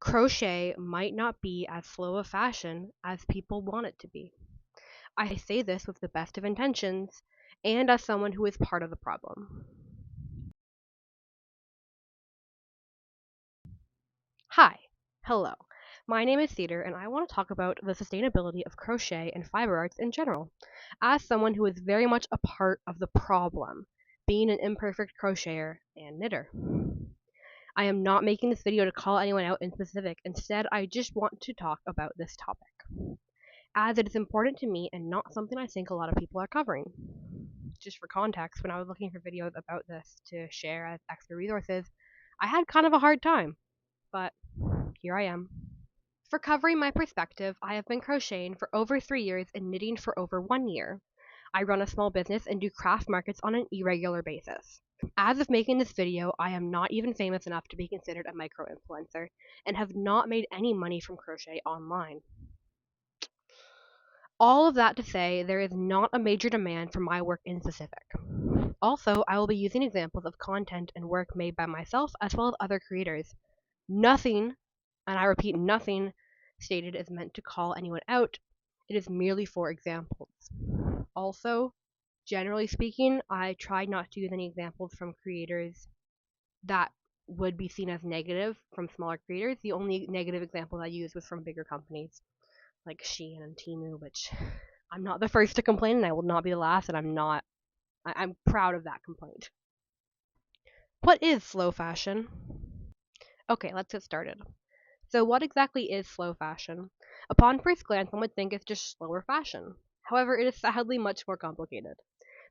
Crochet might not be as slow a fashion as people want it to be. I say this with the best of intentions and as someone who is part of the problem. Hi, hello. My name is Cedar and I want to talk about the sustainability of crochet and fiber arts in general, as someone who is very much a part of the problem, being an imperfect crocheter and knitter. I am not making this video to call anyone out in specific. Instead, I just want to talk about this topic, as it is important to me and not something I think a lot of people are covering. Just for context, when I was looking for videos about this to share as extra resources, I had kind of a hard time, but here I am. For covering my perspective, I have been crocheting for over 3 years and knitting for over 1 year. I run a small business and do craft markets on an irregular basis. As of making this video, I am not even famous enough to be considered a micro-influencer and have not made any money from crochet online. All of that to say, there is not a major demand for my work in specific. Also, I will be using examples of content and work made by myself as well as other creators. Nothing, and I repeat nothing, stated is meant to call anyone out. It is merely for examples. Also, generally speaking, I try not to use any examples from creators that would be seen as negative from smaller creators. The only negative example I used was from bigger companies like Shein and Temu, which I'm not the first to complain and I will not be the last, and I'm proud of that complaint. What is slow fashion? Okay, let's get started. So what exactly is slow fashion? Upon first glance, one would think it's just slower fashion. However, it is sadly much more complicated.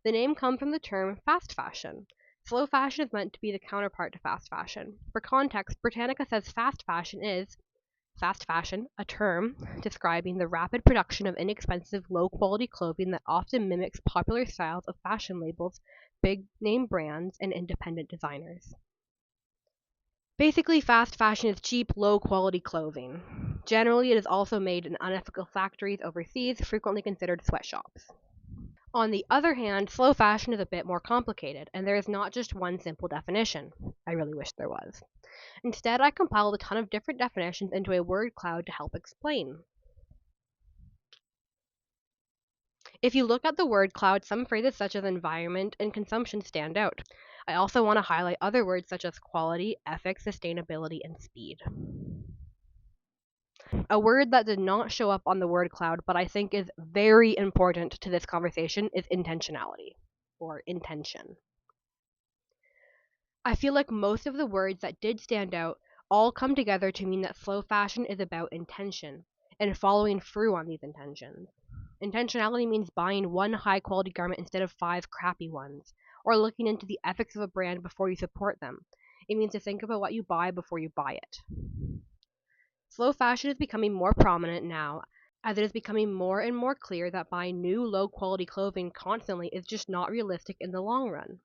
The name comes from the term fast fashion. Slow fashion is meant to be the counterpart to fast fashion. For context, Britannica says fast fashion is fast fashion, a term describing the rapid production of inexpensive, low-quality clothing that often mimics popular styles of fashion labels, big-name brands, and independent designers. Basically, fast fashion is cheap, low-quality clothing. Generally, it is also made in unethical factories overseas, frequently considered sweatshops. On the other hand, slow fashion is a bit more complicated, and there is not just one simple definition. I really wish there was. Instead, I compiled a ton of different definitions into a word cloud to help explain. If you look at the word cloud, some phrases such as environment and consumption stand out. I also want to highlight other words such as quality, ethics, sustainability, and speed. A word that did not show up on the word cloud, but I think is very important to this conversation, is intentionality, or intention. I feel like most of the words that did stand out all come together to mean that slow fashion is about intention and following through on these intentions. Intentionality means buying one high quality garment instead of 5 crappy ones, or looking into the ethics of a brand before you support them. It means to think about what you buy before you buy it. Slow fashion is becoming more prominent now, as it is becoming more and more clear that buying new low quality clothing constantly is just not realistic in the long run.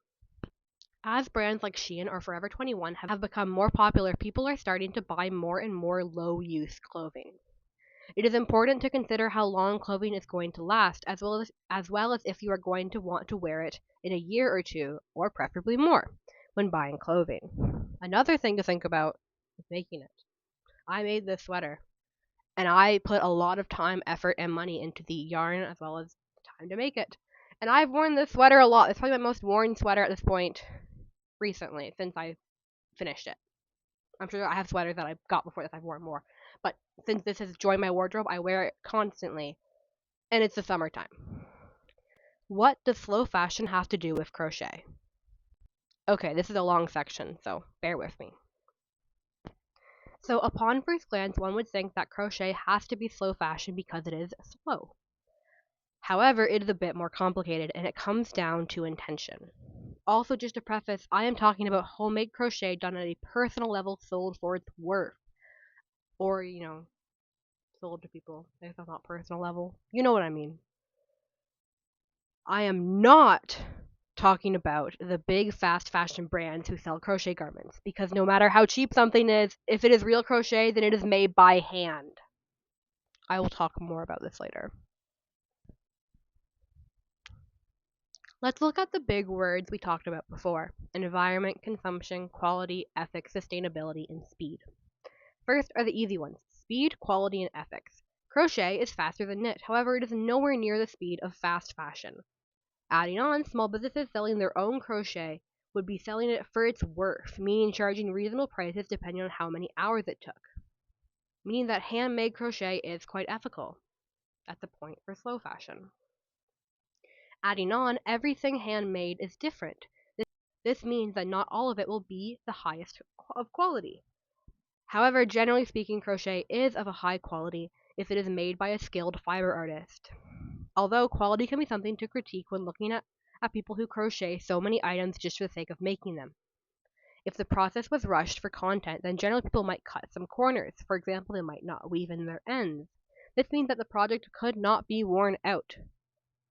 As brands like Shein or Forever 21 have become more popular, people are starting to buy more and more low-use clothing. It is important to consider how long clothing is going to last, as well as if you are going to want to wear it in a year or two, or preferably more, when buying clothing. Another thing to think about is making it. I made this sweater, and I put a lot of time, effort, and money into the yarn as well as time to make it. And I've worn this sweater a lot. It's probably my most worn sweater at this point recently, since I finished it. I'm sure I have sweaters that I got before this I've worn more, but since this has joined my wardrobe, I wear it constantly, and it's the summertime. What does slow fashion have to do with crochet? Okay, this is a long section, so bear with me. So upon first glance, one would think that crochet has to be slow fashion because it is slow. However, it is a bit more complicated, and it comes down to intention. Also, just to preface, I am talking about homemade crochet done at a personal level, sold for its worth. Or, sold to people. If that's not personal level. You know what I mean. I am not talking about the big fast fashion brands who sell crochet garments, because no matter how cheap something is, if it is real crochet, then it is made by hand. I will talk more about this later. Let's look at the big words we talked about before: environment, consumption, quality, ethics, sustainability, and speed. First are the easy ones: speed, quality, and ethics. Crochet is faster than knit, however, it is nowhere near the speed of fast fashion. Adding on, small businesses selling their own crochet would be selling it for its worth, meaning charging reasonable prices depending on how many hours it took. Meaning that handmade crochet is quite ethical. That's a point for slow fashion. Adding on, everything handmade is different. This means that not all of it will be the highest of quality. However, generally speaking, crochet is of a high quality if it is made by a skilled fiber artist. Although quality can be something to critique when looking at people who crochet so many items just for the sake of making them. If the process was rushed for content, then generally people might cut some corners. For example, they might not weave in their ends. This means that the project could not be worn out.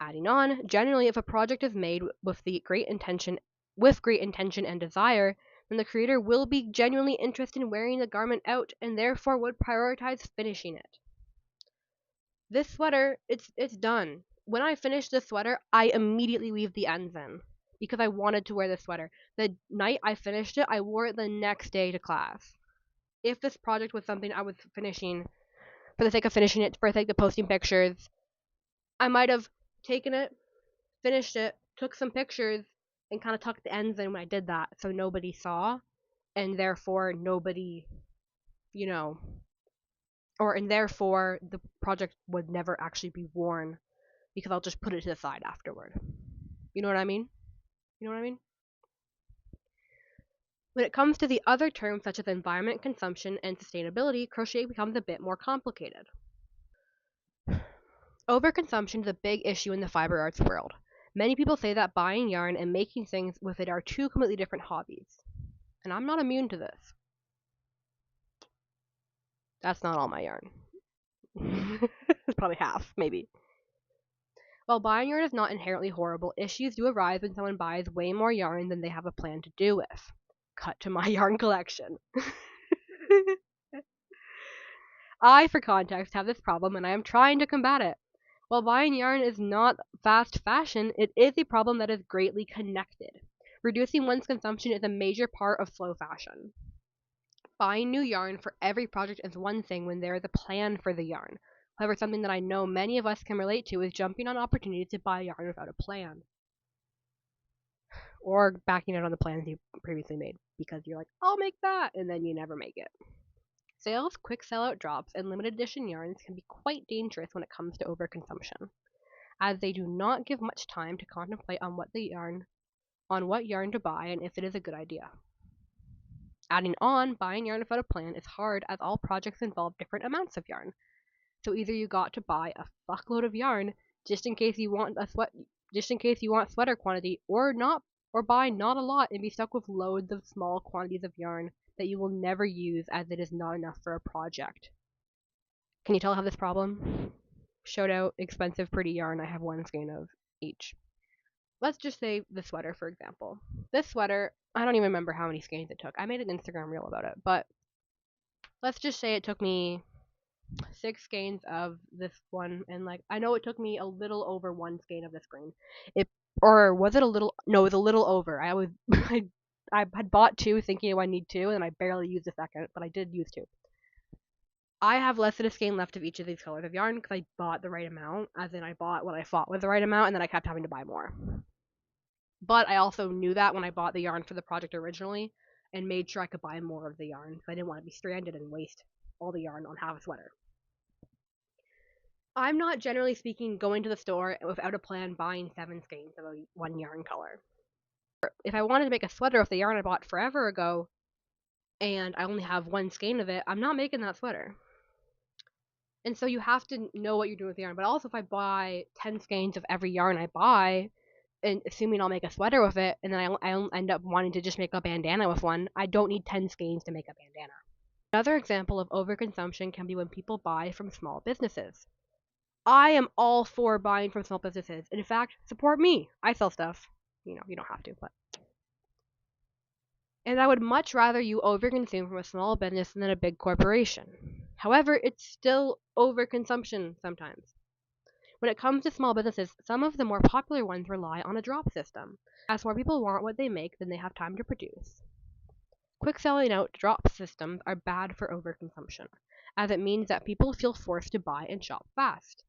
Adding on, generally if a project is made with great intention and desire, then the creator will be genuinely interested in wearing the garment out and therefore would prioritize finishing it. This sweater, it's done. When I finished this sweater, I immediately weaved the ends in because I wanted to wear this sweater. The night I finished it, I wore it the next day to class. If this project was something I was finishing for the sake of finishing it, for the sake of posting pictures, I might have taken it, finished it, took some pictures, and kind of tucked the ends in when I did that so nobody saw, and therefore nobody, and therefore the project would never actually be worn because I'll just put it to the side afterward. You know what I mean? When it comes to the other terms such as environment, consumption, and sustainability, crochet becomes a bit more complicated. Overconsumption is a big issue in the fiber arts world. Many people say that buying yarn and making things with it are two completely different hobbies. And I'm not immune to this. That's not all my yarn. It's probably half, maybe. While buying yarn is not inherently horrible, issues do arise when someone buys way more yarn than they have a plan to do with. Cut to my yarn collection. I, for context, have this problem and I am trying to combat it. While buying yarn is not fast fashion, it is a problem that is greatly connected. Reducing one's consumption is a major part of slow fashion. Buying new yarn for every project is one thing when there is a plan for the yarn. However, something that I know many of us can relate to is jumping on opportunities to buy yarn without a plan. Or backing out on the plans you previously made because you're like, I'll make that, and then you never make it. Sales, quick sellout drops, and limited edition yarns can be quite dangerous when it comes to overconsumption, as they do not give much time to contemplate on what yarn to buy and if it is a good idea. Adding on, buying yarn without a plan is hard as all projects involve different amounts of yarn. So either you got to buy a fuckload of yarn just in case you want sweater quantity, or buy not a lot and be stuck with loads of small quantities of yarn that you will never use as it is not enough for a project. Can you tell I have this problem? Shout out expensive pretty yarn. I have one skein of each. Let's just say the sweater, for example. This sweater, I don't even remember how many skeins it took. I made an Instagram reel about it, but let's just say it took me 6 skeins of this one, and I know it took me a little over 1 skein of this green. Or was it a little? No, it was a little over. I had bought 2 thinking I need 2, and I barely used a second, but I did use 2. I have less than a skein left of each of these colors of yarn because I bought the right amount, as in I bought what I thought was the right amount, and then I kept having to buy more. But I also knew that when I bought the yarn for the project originally, and made sure I could buy more of the yarn because I didn't want to be stranded and waste all the yarn on half a sweater. I'm not, generally speaking, going to the store without a plan buying 7 skeins of one yarn color. If I wanted to make a sweater with the yarn I bought forever ago, and I only have 1 skein of it, I'm not making that sweater. And so you have to know what you're doing with the yarn. But also, if I buy 10 skeins of every yarn I buy, and assuming I'll make a sweater with it, and then I end up wanting to just make a bandana with one, I don't need 10 skeins to make a bandana. Another example of overconsumption can be when people buy from small businesses. I am all for buying from small businesses. In fact, support me. I sell stuff. You don't have to, but. And I would much rather you overconsume from a small business than a big corporation. However, it's still overconsumption sometimes. When it comes to small businesses, some of the more popular ones rely on a drop system. As more people want what they make than they have time to produce. Quick selling out drop systems are bad for overconsumption, as it means that people feel forced to buy and shop fast.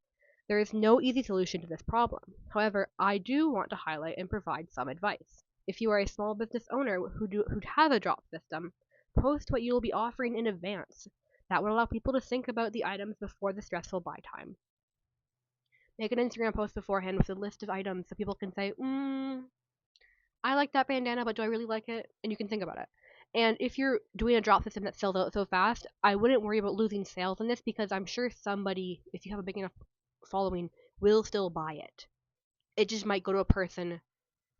There is no easy solution to this problem. However, I do want to highlight and provide some advice. If you are a small business owner who has a drop system, post what you will be offering in advance. That would allow people to think about the items before the stressful buy time. Make an Instagram post beforehand with a list of items so people can say, I like that bandana, but do I really like it? And you can think about it. And if you're doing a drop system that sells out so fast, I wouldn't worry about losing sales in this because I'm sure somebody, if you have a big enough following, will still buy it. It just might go to a person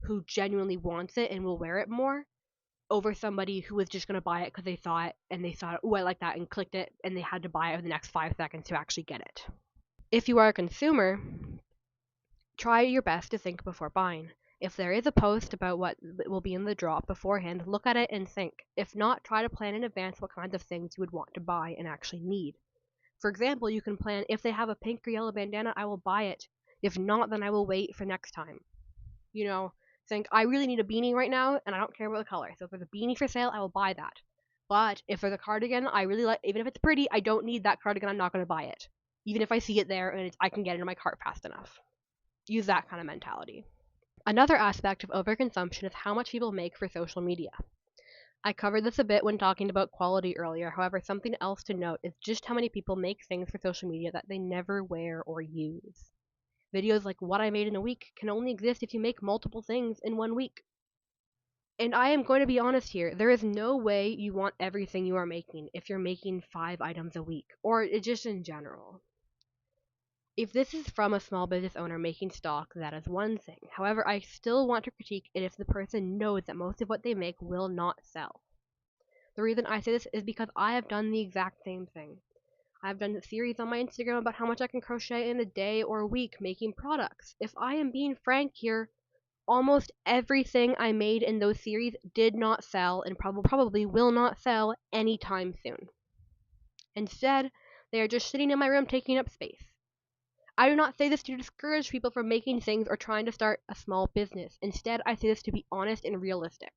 who genuinely wants it and will wear it more over somebody who was just going to buy it because they saw it and they thought, oh, I like that, and clicked it, and they had to buy it in the next 5 seconds to actually get it. If you are a consumer, try your best to think before buying. If there is a post about what will be in the drop beforehand, look at it and think. If not, try to plan in advance what kinds of things you would want to buy and actually need. For example, you can plan, if they have a pink or yellow bandana, I will buy it. If not, then I will wait for next time. You know, think, I really need a beanie right now, and I don't care about the color. So if there's a beanie for sale, I will buy that. But if there's a cardigan I really like, even if it's pretty, I don't need that cardigan, I'm not going to buy it. Even if I see it there and I can get it in my cart fast enough. Use that kind of mentality. Another aspect of overconsumption is how much people make for social media. I covered this a bit when talking about quality earlier. However, something else to note is just how many people make things for social media that they never wear or use. Videos like what I made in a week can only exist if you make multiple things in 1 week. And I am going to be honest here, there is no way you want everything you are making if you're making 5 items a week, or just in general. If this is from a small business owner making stock, that is one thing. However, I still want to critique it if the person knows that most of what they make will not sell. The reason I say this is because I have done the exact same thing. I've done a series on my Instagram about how much I can crochet in a day or a week making products. If I am being frank here, almost everything I made in those series did not sell and probably will not sell anytime soon. Instead, they are just sitting in my room taking up space. I do not say this to discourage people from making things or trying to start a small business. Instead, I say this to be honest and realistic.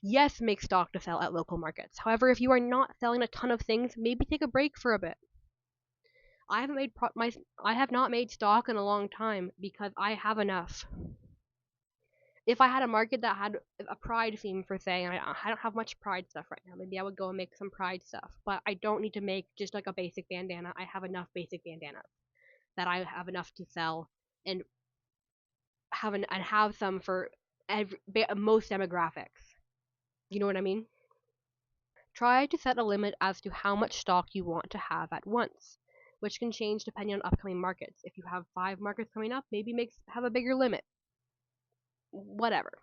Yes, make stock to sell at local markets. However, if you are not selling a ton of things, maybe take a break for a bit. I have not made stock in a long time because I have enough. If I had a market that had a pride theme for say, and I don't have much pride stuff right now, maybe I would go and make some pride stuff. But I don't need to make just like a basic bandana. I have enough basic bandanas that I have enough to sell and have some for most demographics. You know what I mean? Try to set a limit as to how much stock you want to have at once, which can change depending on upcoming markets. If you have 5 markets coming up, maybe have a bigger limit. Whatever.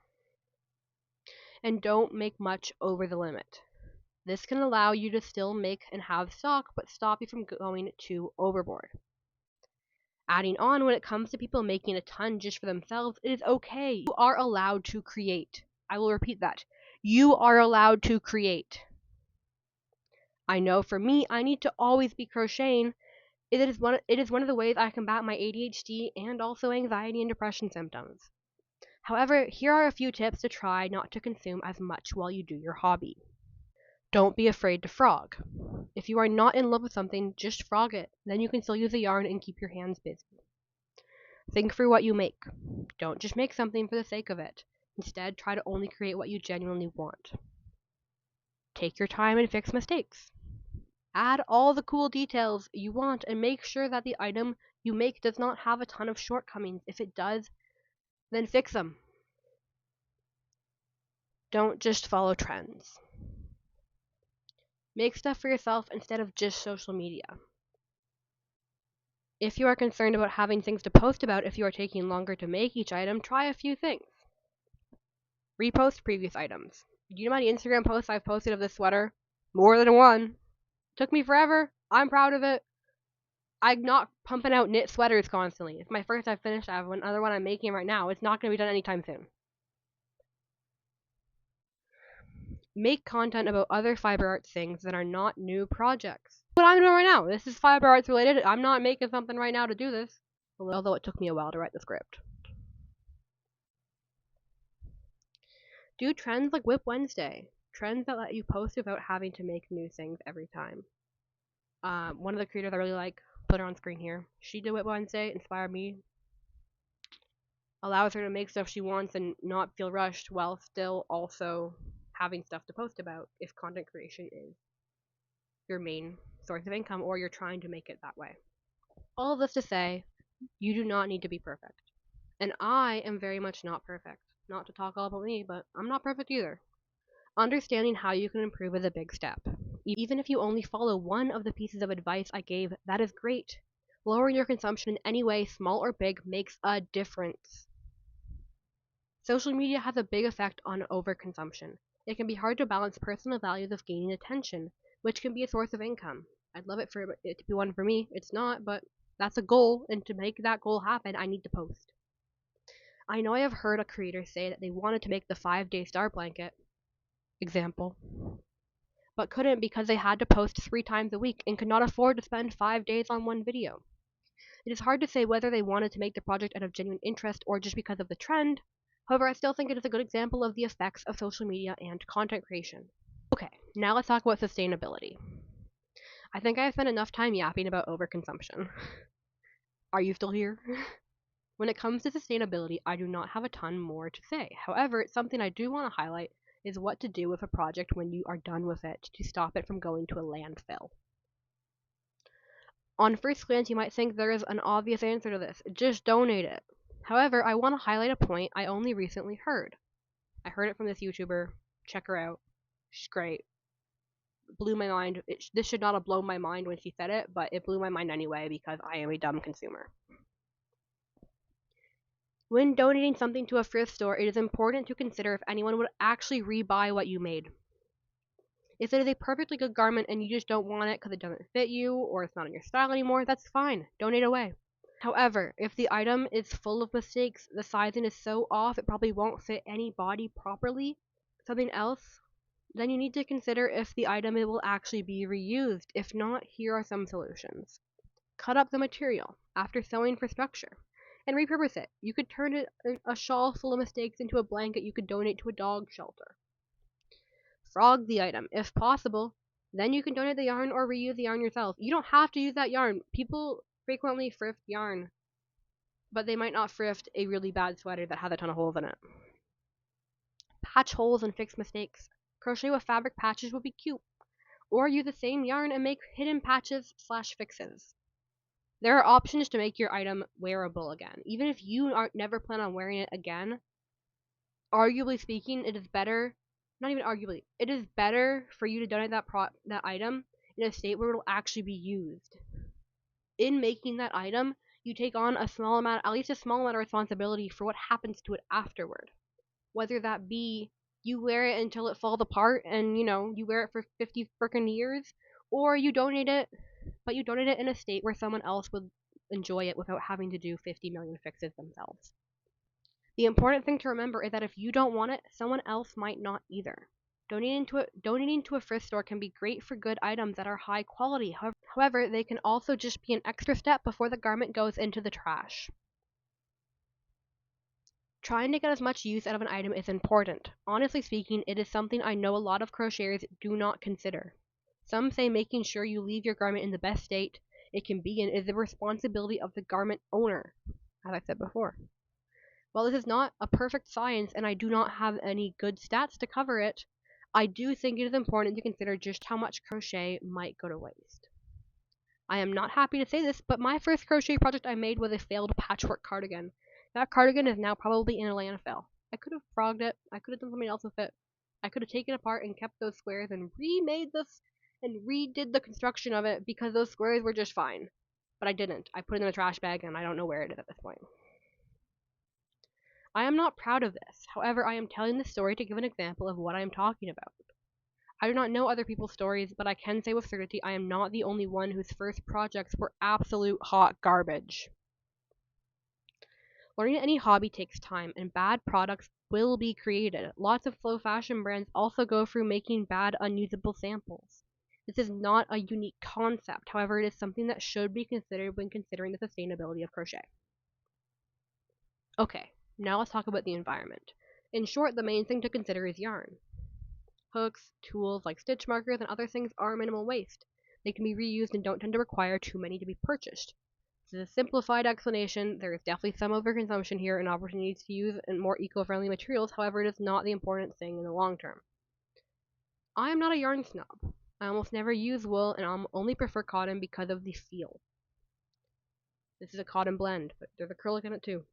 And don't make much over the limit. This can allow you to still make and have stock, but stop you from going too overboard. Adding on, when it comes to people making a ton just for themselves, it is okay. You are allowed to create. I will repeat that. You are allowed to create. I know for me, I need to always be crocheting. It is one of the ways I combat my ADHD and also anxiety and depression symptoms. However, here are a few tips to try not to consume as much while you do your hobby. Don't be afraid to frog. If you are not in love with something, just frog it. Then you can still use the yarn and keep your hands busy. Think through what you make. Don't just make something for the sake of it. Instead, try to only create what you genuinely want. Take your time and fix mistakes. Add all the cool details you want and make sure that the item you make does not have a ton of shortcomings. If it does, then fix them. Don't just follow trends. Make stuff for yourself instead of just social media. If you are concerned about having things to post about if you are taking longer to make each item, try a few things. Repost previous items. Do you know how many Instagram posts I've posted of this sweater? More than one. Took me forever. I'm proud of it. I'm not pumping out knit sweaters constantly. It's my first I've finished. I have another one I'm making right now. It's not going to be done anytime soon. Make content about other fiber arts things that are not new projects. What I'm doing right now. This is fiber arts related. I'm not making something right now to do this. Although it took me a while to write the script. Do trends like Whip Wednesday. trends that let you post without having to make new things every time. One of the creators I really like, put her on screen here. She did it Wednesday, inspired me. Allows her to make stuff she wants and not feel rushed while still also having stuff to post about if content creation is your main source of income or you're trying to make it that way. All of this to say, you do not need to be perfect. And I am very much not perfect. Not to talk all about me, but I'm not perfect either. Understanding how you can improve is a big step. Even if you only follow one of the pieces of advice I gave, that is great. Lowering your consumption in any way, small or big, makes a difference. Social media has a big effect on overconsumption. It can be hard to balance personal values of gaining attention, which can be a source of income. I'd love it for it to be one for me. It's not, but that's a goal, and to make that goal happen, I need to post. I know I have heard a creator say that they wanted to make the 5-day star blanket, example, but couldn't because they had to post 3 times a week and could not afford to spend 5 days on one video. It is hard to say whether they wanted to make the project out of genuine interest or just because of the trend. However, I still think it is a good example of the effects of social media and content creation. Okay, now let's talk about sustainability. I think I have spent enough time yapping about overconsumption. Are you still here? When it comes to sustainability, I do not have a ton more to say. However, it's something I do want to highlight is what to do with a project when you are done with it to stop it from going to a landfill. On first glance, you might think there is an obvious answer to this. Just donate it. However, I want to highlight a point I only recently heard. I heard it from this YouTuber. Check her out. She's great. Blew my mind. This should not have blown my mind when she said it, but it blew my mind anyway because I am a dumb consumer. When donating something to a thrift store, it is important to consider if anyone would actually rebuy what you made. If it is a perfectly good garment and you just don't want it because it doesn't fit you or it's not in your style anymore, that's fine. Donate away. However, if the item is full of mistakes, the sizing is so off it probably won't fit any body properly, something else, then you need to consider if the item will actually be reused. If not, here are some solutions. Cut up the material after sewing for structure and repurpose it. You could turn a shawl full of mistakes into a blanket you could donate to a dog shelter. Frog the item, if possible. Then you can donate the yarn or reuse the yarn yourself. You don't have to use that yarn. People frequently thrift yarn, but they might not thrift a really bad sweater that has a ton of holes in it. Patch holes and fix mistakes. Crochet with fabric patches would be cute. Or use the same yarn and make hidden patches / fixes. There are options to make your item wearable again. Even if you never plan on wearing it again, arguably speaking, it is better, not even arguably, it is better for you to donate that item in a state where it will actually be used. In making that item, you take on at least a small amount of responsibility for what happens to it afterward. Whether that be you wear it until it falls apart and, you wear it for 50 frickin' years, or you donate it, but you donate it in a state where someone else would enjoy it without having to do 50 million fixes themselves. The important thing to remember is that if you don't want it, someone else might not either. Donating to a thrift store can be great for good items that are high quality. However, they can also just be an extra step before the garment goes into the trash. Trying to get as much use out of an item is important. Honestly speaking, it is something I know a lot of crocheters do not consider. Some say making sure you leave your garment in the best state it can be in is the responsibility of the garment owner, as I said before. While this is not a perfect science and I do not have any good stats to cover it, I do think it is important to consider just how much crochet might go to waste. I am not happy to say this, but my first crochet project I made was a failed patchwork cardigan. That cardigan is now probably in a landfill. I could have frogged it. I could have done something else with it. I could have taken it apart and kept those squares and remade this and redid the construction of it because those squares were just fine. But I didn't. I put it in a trash bag and I don't know where it is at this point. I am not proud of this. However, I am telling this story to give an example of what I am talking about. I do not know other people's stories, but I can say with certainty I am not the only one whose first projects were absolute hot garbage. Learning any hobby takes time, and bad products will be created. Lots of slow fashion brands also go through making bad, unusable samples. This is not a unique concept, however, it is something that should be considered when considering the sustainability of crochet. Okay, now let's talk about the environment. In short, the main thing to consider is yarn. Hooks, tools like stitch markers, and other things are minimal waste. They can be reused and don't tend to require too many to be purchased. This is a simplified explanation. There is definitely some overconsumption here and opportunities to use more eco-friendly materials. However, it is not the important thing in the long term. I am not a yarn snob. I almost never use wool and I only prefer cotton because of the feel. This is a cotton blend, but there's acrylic in it too.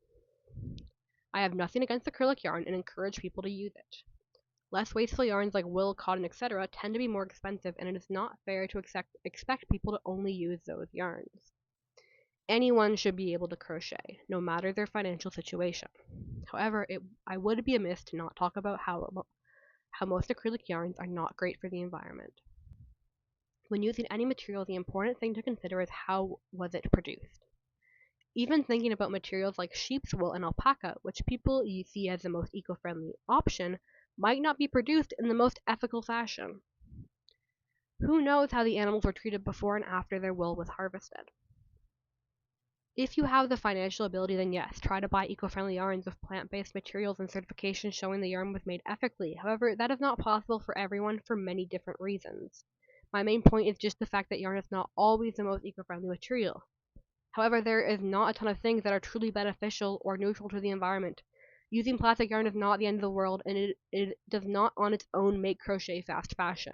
I have nothing against acrylic yarn and encourage people to use it. Less wasteful yarns like wool, cotton, etc. tend to be more expensive, and it is not fair to expect people to only use those yarns. Anyone should be able to crochet, no matter their financial situation. However, I would be amiss to not talk about how most acrylic yarns are not great for the environment. When using any material, the important thing to consider is how was it produced. Even thinking about materials like sheep's wool and alpaca, which people see as the most eco-friendly option, might not be produced in the most ethical fashion. Who knows how the animals were treated before and after their wool was harvested? If you have the financial ability, then yes, try to buy eco-friendly yarns with plant-based materials and certifications showing the yarn was made ethically. However, that is not possible for everyone for many different reasons. My main point is just the fact that yarn is not always the most eco-friendly material. However, there is not a ton of things that are truly beneficial or neutral to the environment. Using plastic yarn is not the end of the world, and it does not on its own make crochet fast fashion.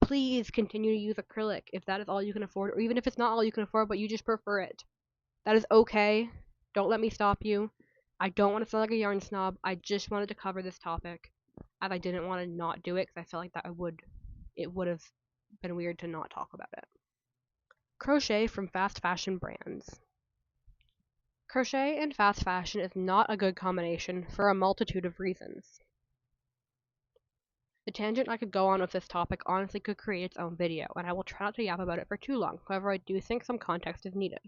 Please continue to use acrylic if that is all you can afford, or even if it's not all you can afford, but you just prefer it. That is okay. Don't let me stop you. I don't want to sound like a yarn snob. I just wanted to cover this topic, as I didn't want to not do it, because I felt like it would have been weird to not talk about it. Crochet from fast fashion brands. Crochet and fast fashion is not a good combination for a multitude of reasons. The tangent I could go on with this topic honestly could create its own video, and I will try not to yap about it for too long. However, I do think some context is needed.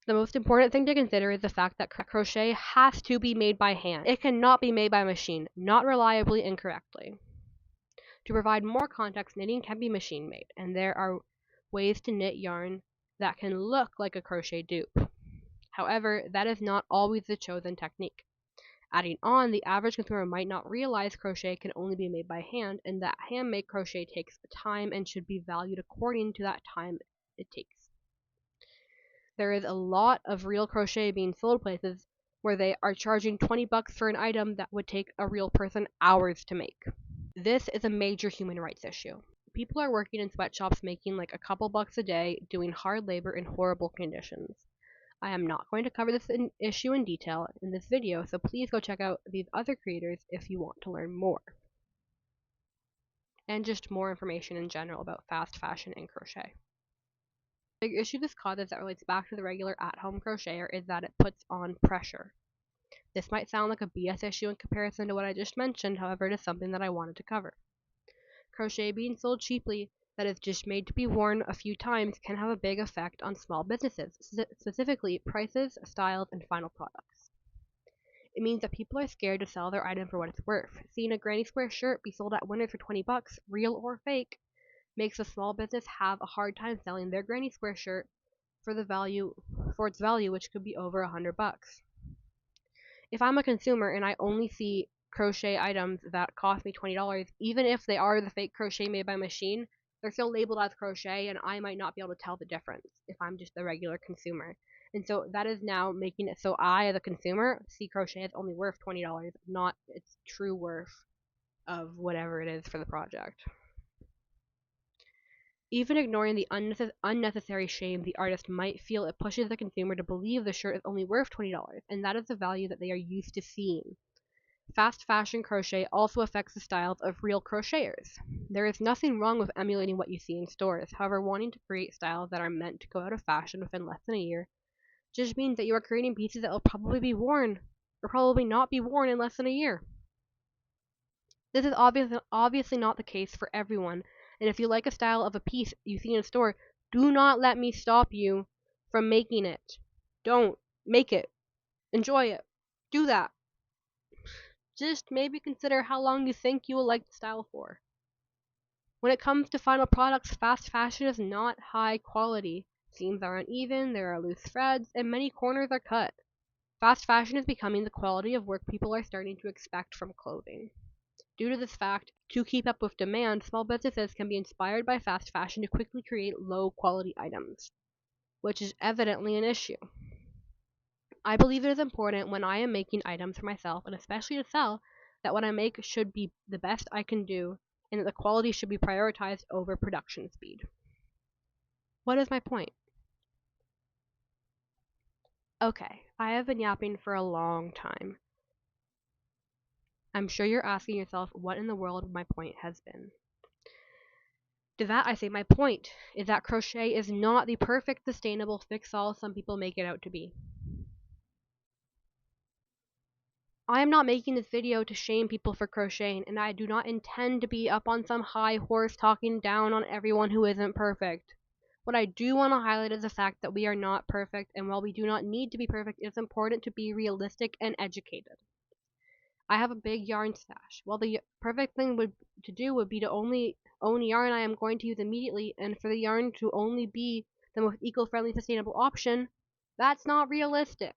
The most important thing to consider is the fact that crochet has to be made by hand. It cannot be made by machine, not reliably and correctly. To provide more context, knitting can be machine made, and there are ways to knit yarn that can look like a crochet dupe. However, that is not always the chosen technique. Adding on, the average consumer might not realize crochet can only be made by hand, and that handmade crochet takes time and should be valued according to that time it takes. There is a lot of real crochet being sold places where they are charging $20 for an item that would take a real person hours to make. This is a major human rights issue. People are working in sweatshops making like a couple bucks a day, doing hard labor in horrible conditions. I am not going to cover this issue in detail in this video, so please go check out these other creators if you want to learn more. And just more information in general about fast fashion and crochet. The big issue this causes that relates back to the regular at-home crocheter is that it puts on pressure. This might sound like a BS issue in comparison to what I just mentioned, however, it is something that I wanted to cover. Crochet being sold cheaply that is just made to be worn a few times can have a big effect on small businesses, specifically prices, styles, and final products. It means that people are scared to sell their item for what it's worth. Seeing a granny square shirt be sold at Winners for $20, real or fake, makes a small business have a hard time selling their granny square shirt for its value, which could be over $100. If I'm a consumer and I only see crochet items that cost me $20, even if they are the fake crochet made by machine, they're still labeled as crochet, and I might not be able to tell the difference if I'm just a regular consumer. And so that is now making it so I, as a consumer, see crochet as only worth $20, not its true worth of whatever it is for the project. Even ignoring the unnecessary shame the artist might feel, it pushes the consumer to believe the shirt is only worth $20, and that is the value that they are used to seeing. Fast fashion crochet also affects the styles of real crocheters. There is nothing wrong with emulating what you see in stores. However, wanting to create styles that are meant to go out of fashion within less than a year just means that you are creating pieces that will probably be worn, or probably not be worn in less than a year. This is obviously not the case for everyone, and if you like a style of a piece you see in a store, do not let me stop you from making it. Don't. Make it. Enjoy it. Do that. Just maybe consider how long you think you will like the style for. When it comes to final products, fast fashion is not high quality. Seams are uneven, there are loose threads, and many corners are cut. Fast fashion is becoming the quality of work people are starting to expect from clothing. Due to this fact, to keep up with demand, small businesses can be inspired by fast fashion to quickly create low-quality items, which is evidently an issue. I believe it is important when I am making items for myself, and especially to sell, that what I make should be the best I can do, and that the quality should be prioritized over production speed. What is my point? Okay, I have been yapping for a long time. I'm sure you're asking yourself what in the world my point has been. To that I say my point is that crochet is not the perfect sustainable fix-all some people make it out to be. I am not making this video to shame people for crocheting, and I do not intend to be up on some high horse talking down on everyone who isn't perfect. What I do want to highlight is the fact that we are not perfect, and while we do not need to be perfect, it is important to be realistic and educated. I have a big yarn stash. While the perfect thing to do would be to only own yarn I am going to use immediately, and for the yarn to only be the most eco-friendly, sustainable option, that's not realistic.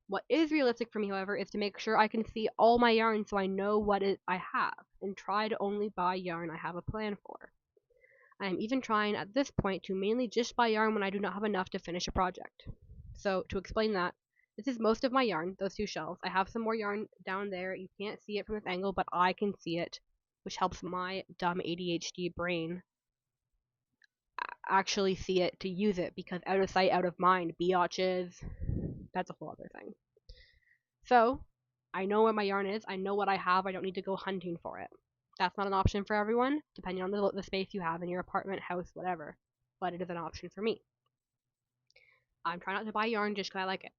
What is realistic for me, however, is to make sure I can see all my yarn so I know what I have, and try to only buy yarn I have a plan for. I am even trying at this point to mainly just buy yarn when I do not have enough to finish a project. So, to explain that, this is most of my yarn, those two shelves. I have some more yarn down there. You can't see it from this angle, but I can see it, which helps my dumb ADHD brain actually see it to use it, because out of sight, out of mind, biatches, that's a whole other thing. So, I know where my yarn is. I know what I have. I don't need to go hunting for it. That's not an option for everyone, depending on the space you have in your apartment, house, whatever. But it is an option for me. I'm trying not to buy yarn just because I like it.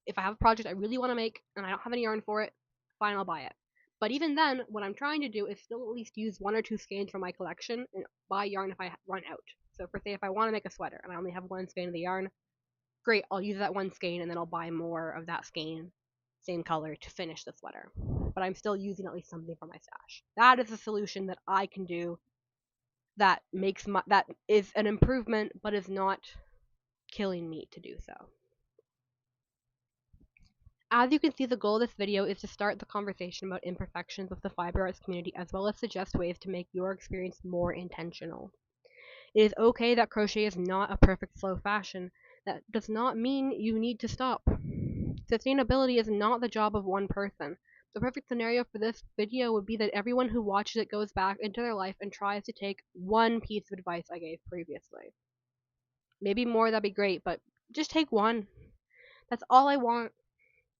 If I have a project I really want to make and I don't have any yarn for it, fine, I'll buy it. But even then, what I'm trying to do is still at least use 1 or 2 skeins from my collection and buy yarn if I run out. So for say if I want to make a sweater and I only have 1 skein of the yarn, great, I'll use that 1 skein and then I'll buy more of that skein, same color, to finish the sweater. But I'm still using at least something from my stash. That is a solution that I can do that is an improvement but is not killing me to do so. As you can see, the goal of this video is to start the conversation about imperfections with the fiber arts community, as well as suggest ways to make your experience more intentional. It is okay that crochet is not a perfect slow fashion. That does not mean you need to stop. Sustainability is not the job of one person. The perfect scenario for this video would be that everyone who watches it goes back into their life and tries to take one piece of advice I gave previously. Maybe more, that'd be great, but just take one. That's all I want.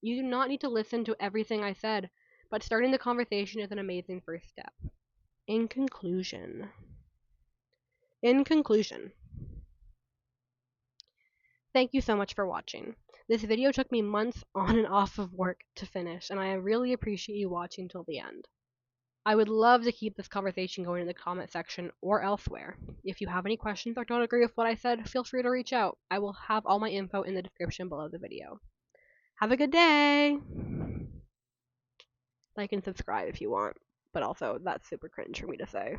You do not need to listen to everything I said, but starting the conversation is an amazing first step. In conclusion, thank you so much for watching. This video took me months on and off of work to finish, and I really appreciate you watching till the end. I would love to keep this conversation going in the comment section or elsewhere. If you have any questions or don't agree with what I said, feel free to reach out. I will have all my info in the description below the video. Have a good day! Like and subscribe if you want, but also that's super cringe for me to say.